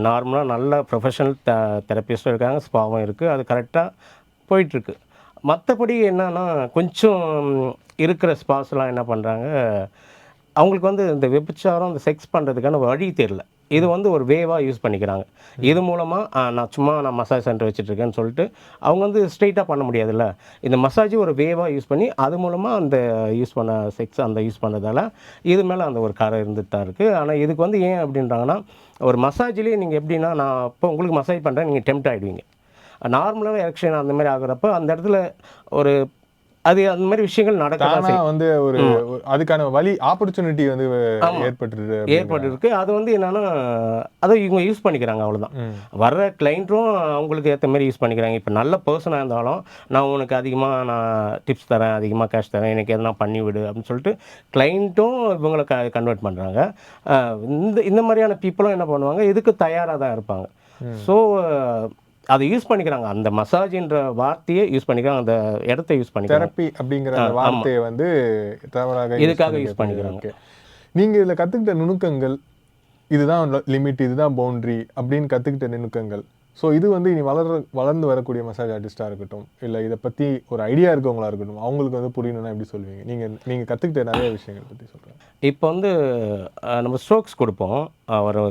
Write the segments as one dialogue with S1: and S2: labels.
S1: நார்மலாக நல்ல ப்ரொஃபஷனல் தெரப்பிஸ்ட்டும் இருக்காங்க, ஸ்பாவும் இருக்குது. அது கரெக்டாக போயிட்டுருக்கு. மற்றபடி என்னன்னா, கொஞ்சம் இருக்கிற ஸ்பாஸ்லாம் என்ன பண்ணுறாங்க, அவங்களுக்கு வந்து இந்த விபச்சாரம், இந்த செக்ஸ் பண்ணுறதுக்கான வழி தெரியல. இது வந்து ஒரு வேவாக யூஸ் பண்ணிக்கிறாங்க. இது மூலமாக நான் மசாஜ் சென்டர் வச்சுட்ருக்கேன்னு சொல்லிட்டு, அவங்க வந்து ஸ்ட்ரெயிட்டாக பண்ண முடியாதுல்ல. இந்த மசாஜ் ஒரு வேவாக யூஸ் பண்ணி, அது மூலமாக அந்த யூஸ் பண்ண செக்ஸ் அந்த யூஸ் பண்ணதால, இது மேலே அந்த ஒரு கரை இருந்துட்டு தான் இருக்குது. ஆனால் இதுக்கு வந்து ஏன் அப்படின்றாங்கன்னா, ஒரு மசாஜ்லேயே நீங்கள் எப்படின்னா, நான் இப்போ உங்களுக்கு மசாஜ் பண்ணுறேன், நீங்கள் டெம்ப்ட் ஆகிடுவீங்க. நார்மலாகவே எரெக்ஷன் அந்த மாதிரி ஆகுறப்போ, அந்த இடத்துல ஒரு அது அந்த மாதிரி விஷயங்கள் நடக்க தான்
S2: தானா
S1: செய்யும்.
S2: வந்து அதுக்கான வழி ஆப்பர்ச்சுனிட்டி வந்து ஏற்பட்டுருது
S1: ஏற்பட்டுருக்கு. அது வந்து என்னன்னா, அதை இவங்க யூஸ் பண்ணிக்கிறாங்க அவ்வளோதான். வர்ற கிளைண்ட்டும் அவங்களுக்கு ஏற்ற மாரி யூஸ் பண்ணிக்கிறாங்க. இப்போ நல்ல பர்சனாக இருந்தாலும், நான் உனக்கு அதிகமாக டிப்ஸ் தரேன், அதிகமாக கேஷ் தரேன், எனக்கு எதனா பண்ணிவிடு அப்படின்னு சொல்லிட்டு கிளைண்ட்டும் இவங்கள கன்வெர்ட் பண்ணுறாங்க. இந்த மாதிரியான பீப்புளும் என்ன பண்ணுவாங்க, இதுக்கு தயாராக தான் இருப்பாங்க. ஸோ அதை யூஸ் பண்ணிக்கிறாங்க. அந்த மசாஜ்ன்ற வார்த்தையே யூஸ் பண்ணிக்கிறாங்க. அந்த இடத்த யூஸ் பண்ணிக்கிறாங்க.
S2: தெரப்பி அப்படிங்கிற அந்த வார்த்தையை வந்து தவறாக
S1: இதுக்காக யூஸ் பண்ணிக்கிறாங்க.
S2: நீங்க இதுல கத்துக்கிட்ட நுணுக்கங்கள், இதுதான் லிமிட், இதுதான் பவுண்டரி அப்படின்னு கத்துக்கிட்ட நுணுக்கங்கள். ஸோ இது வந்து இனி வளர்ந்து வரக்கூடிய மசாஜ் ஆர்டிஸ்டாக இருக்கட்டும், இல்லை இதை பற்றி ஒரு ஐடியா இருக்கவங்களா இருக்கட்டும், அவங்களுக்கு வந்து புரியணும்னா எப்படி சொல்லுவீங்க? நீங்கள் கற்றுக்கிட்ட நிறைய விஷயங்கள் பற்றி சொல்கிறேன்.
S1: இப்போ வந்து நம்ம ஸ்ட்ரோக்ஸ் கொடுப்போம். ஒரு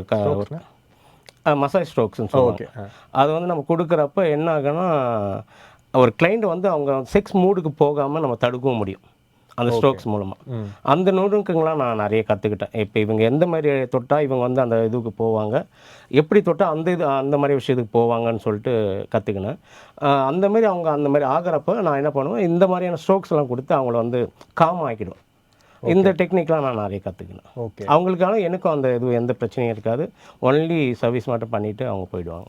S1: மசாஜ் ஸ்ட்ரோக்ஸ்ன்னு சொல்லுவாங்க. அது வந்து நம்ம கொடுக்குறப்ப என்ன ஆகுன்னா, ஒரு கிளைண்ட் வந்து அவங்க செக்ஸ் மூடுக்கு போகாமல் நம்ம தடுக்கவும் முடியும் அந்த ஸ்ட்ரோக்ஸ் மூலமாக. அந்த நுணுக்கங்கள்லாம் நான் நிறைய கற்றுக்கிட்டேன். இப்போ இவங்க எந்த மாதிரி தொட்டால் இவங்க வந்து அந்த இதுக்கு போவாங்க, எப்படி தொட்டால் அந்த மாதிரி விஷயத்துக்கு போவாங்கன்னு சொல்லிட்டு கற்றுக்கினேன். அந்த மாதிரி அவங்க அந்த மாதிரி ஆகிறப்ப நான் என்ன பண்ணுவேன், இந்த மாதிரியான ஸ்ட்ரோக்ஸ்லாம் கொடுத்து அவங்கள வந்து காம் ஆக்கிடுவேன். இந்த டெக்னிக்லாம் நான் நிறைய கற்றுக்கினேன். அவங்களுக்கான எனக்கும் அந்த எந்த பிரச்சனையும் இருக்காது. ஒன்லி சர்வீஸ் மட்டும் பண்ணிவிட்டு அவங்க போயிடுவாங்க.